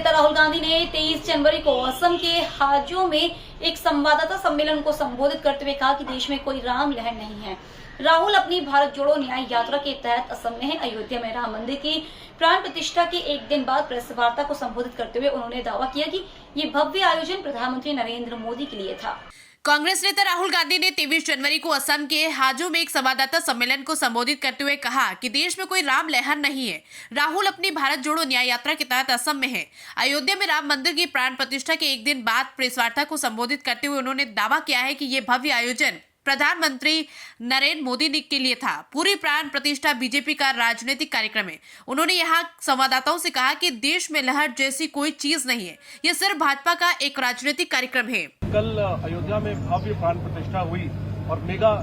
नेता राहुल गांधी ने 23 जनवरी को असम के हाजो में एक संवाददाता सम्मेलन को संबोधित करते हुए कहा कि देश में कोई राम लहर नहीं है। राहुल अपनी भारत जोड़ो न्याय यात्रा के तहत असम में है। अयोध्या में राम मंदिर की प्राण प्रतिष्ठा के एक दिन बाद प्रेस वार्ता को संबोधित करते हुए उन्होंने दावा किया कि ये भव्य आयोजन प्रधानमंत्री नरेंद्र मोदी के लिए था। कांग्रेस नेता राहुल गांधी ने 23 जनवरी को असम के हाजो में एक संवाददाता सम्मेलन को संबोधित करते हुए कहा कि देश में कोई राम लहर नहीं है। राहुल अपनी भारत जोड़ो न्याय यात्रा के तहत असम में है। अयोध्या में राम मंदिर की प्राण प्रतिष्ठा के एक दिन बाद प्रेस वार्ता को संबोधित करते हुए उन्होंने दावा किया है कि ये भव्य आयोजन प्रधानमंत्री नरेंद्र मोदी के लिए था। पूरी प्राण प्रतिष्ठा बीजेपी का राजनीतिक कार्यक्रम है। उन्होंने यहाँ संवाददाताओं से कहा कि देश में लहर जैसी कोई चीज नहीं है, ये सिर्फ भाजपा का एक राजनीतिक कार्यक्रम है। कल अयोध्या में भव्य प्राण प्रतिष्ठा हुई और मेगा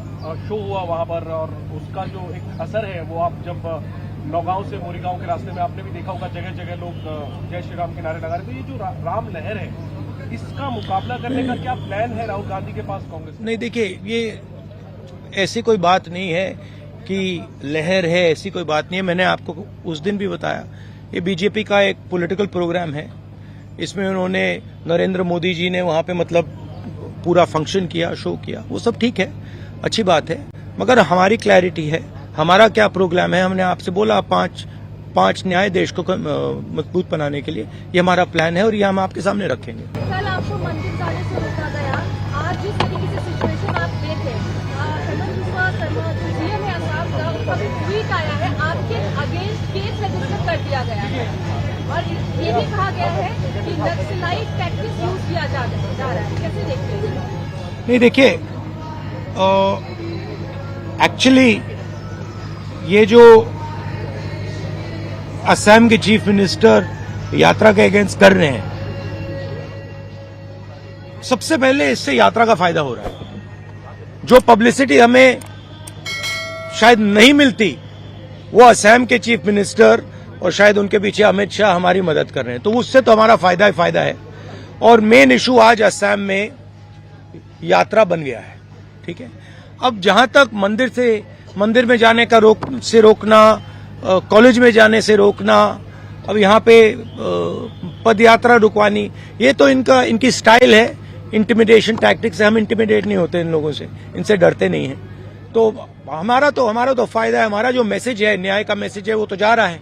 शो हुआ वहां पर, और उसका जो एक असर है वो आप जब नौगांव से मोरीगांव के रास्ते में आपने भी देखा होगा, जगह जगह लोग जय श्री राम के नारे लगा रहे। तो ये जो राम लहर है, इसका मुकाबला करने का क्या प्लान है राहुल गांधी के पास कांग्रेस? नहीं, देखिए, ये ऐसी कोई बात नहीं है कि लहर है, ऐसी कोई बात नहीं है। मैंने आपको उस दिन भी बताया, ये बीजेपी का एक पॉलिटिकल प्रोग्राम है। इसमें उन्होंने नरेंद्र मोदी जी ने वहां पे मतलब पूरा फंक्शन किया, शो किया, वो सब ठीक है, अच्छी बात है। मगर हमारी क्लैरिटी है, हमारा क्या प्रोग्राम है। हमने आपसे बोला पांच न्याय देश को मजबूत बनाने के लिए, ये हमारा प्लान है और ये हम आपके सामने रखेंगे। कल आपको मंदिर जाने से रोका गया, आज जिस तरीके से सिचुएशन आप देखे, सीएम है आसाम का, उसका भी ट्वीट आया है, आपके अगेंस्ट केस रजिस्टर कर दिया गया है और ये भी कहा गया है कि नक्सलाइट टैक्टिक्स यूज किया जा रहा है। कैसे देखते हैं? नहीं, देखिए, एक्चुअली ये जो असम के चीफ मिनिस्टर यात्रा के अगेंस्ट कर रहे हैं, सबसे पहले इससे यात्रा का फायदा हो रहा है। जो पब्लिसिटी हमें शायद नहीं मिलती, वो असम के चीफ मिनिस्टर और शायद उनके पीछे अमित शाह हमारी मदद कर रहे हैं, तो उससे तो हमारा फायदा ही फायदा है। और मेन इशू आज असम में यात्रा बन गया है, ठीक है। अब जहां तक मंदिर में जाने का रोकना, कॉलेज में जाने से रोकना, अब यहाँ पे पदयात्रा रुकवानी, ये तो इनकी स्टाइल है, इंटिमिडेशन टैक्टिक्स है। हम इंटिमिडेट नहीं होते इन लोगों से, इनसे डरते नहीं हैं। तो हमारा तो फायदा है। हमारा जो मैसेज है, न्याय का मैसेज है, वो तो जा रहा है,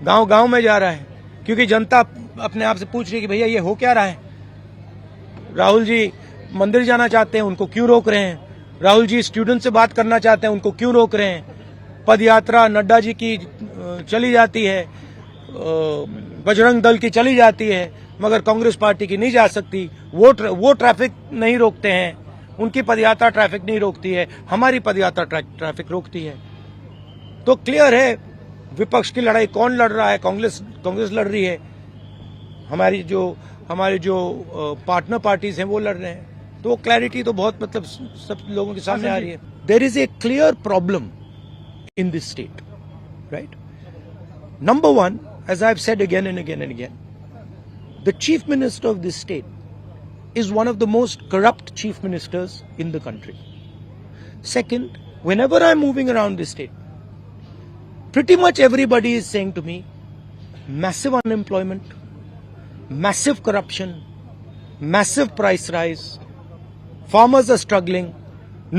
गांव गांव में जा रहा है, क्योंकि जनता अपने आप से पूछ रही है कि भैया ये हो क्या रहा है। राहुल जी मंदिर जाना चाहते हैं, उनको क्यों रोक रहे हैं? राहुल जी स्टूडेंट से बात करना चाहते हैं, उनको क्यों रोक रहे हैं? पद यात्रा नड्डा जी की चली जाती है, बजरंग दल की चली जाती है, मगर कांग्रेस पार्टी की नहीं जा सकती। वो ट्रैफिक नहीं रोकते हैं, उनकी पदयात्रा ट्रैफिक नहीं रोकती है, हमारी पदयात्रा ट्रैफिक रोकती है। तो क्लियर है विपक्ष की लड़ाई कौन लड़ रहा है? कांग्रेस लड़ रही है। हमारे जो पार्टनर पार्टीज हैं वो लड़ रहे हैं। तो क्लैरिटी तो बहुत मतलब सब लोगों के सामने आ रही है। There is a clear problem in this state, right? Number one, as I've said again and again and again, the chief minister of this state is one of the most corrupt chief ministers in the country. Second, whenever I'm moving around this state, pretty much everybody is saying to me, massive unemployment, massive corruption, massive price rise, farmers are struggling,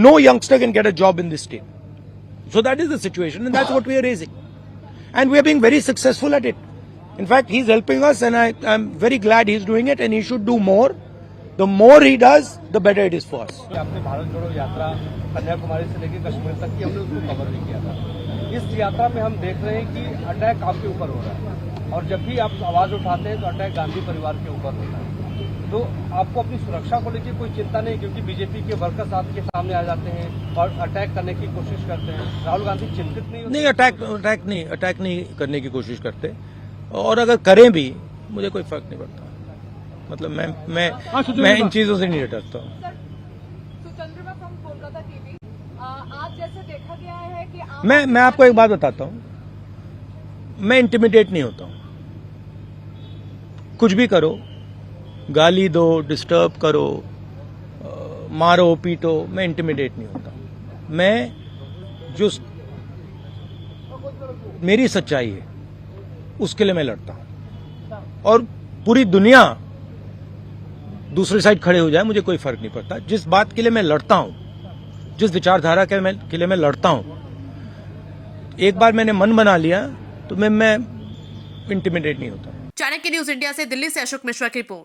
no youngster can get a job in this state. So that is the situation, and that's what we are raising. And we are being very successful at it. In fact, he's helping us, and I'm very glad he's doing it, and he should do more. The more he does, the better it is for us. आपने भारत जोड़ो यात्रा कन्याकुमारी से लेकर कश्मीर तक की हमने उसको cover नहीं किया था। इस यात्रा में हम देख रहे हैं कि अटैक आपके ऊपर हो रहा है, और जब भी आप आवाज उठाते हैं तो अटैक गांधी परिवार के ऊपर होता है। तो आपको अपनी सुरक्षा को लेकर कोई चिंता नहीं, क्योंकि बीजेपी के वर्कर्स आपके सामने आ जाते हैं और अटैक करने की कोशिश करते हैं। राहुल गांधी चिंतित नहीं? अटैक नहीं करने की कोशिश करते, और अगर करें भी मुझे कोई फर्क नहीं पड़ता। मतलब मैं इन चीजों से नहीं डरता हूँ। आज जैसे देखा गया है कि मैं आपको एक बात बताता हूँ, मैं इंटिमिडेट नहीं होता हूँ। कुछ भी करो, गाली दो, डिस्टर्ब करो, मारो पीटो, मैं इंटिमिडेट नहीं होता। मैं जो मेरी सच्चाई है उसके लिए मैं लड़ता हूं, और पूरी दुनिया दूसरी साइड खड़े हो जाए, मुझे कोई फर्क नहीं पड़ता। जिस बात के लिए मैं लड़ता हूं, जिस विचारधारा के लिए मैं लड़ता हूं, एक बार मैंने मन बना लिया तो मैं इंटिमिडेट नहीं होता। चाणक्य न्यूज इंडिया से दिल्ली से अशोक मिश्रा की रिपोर्ट।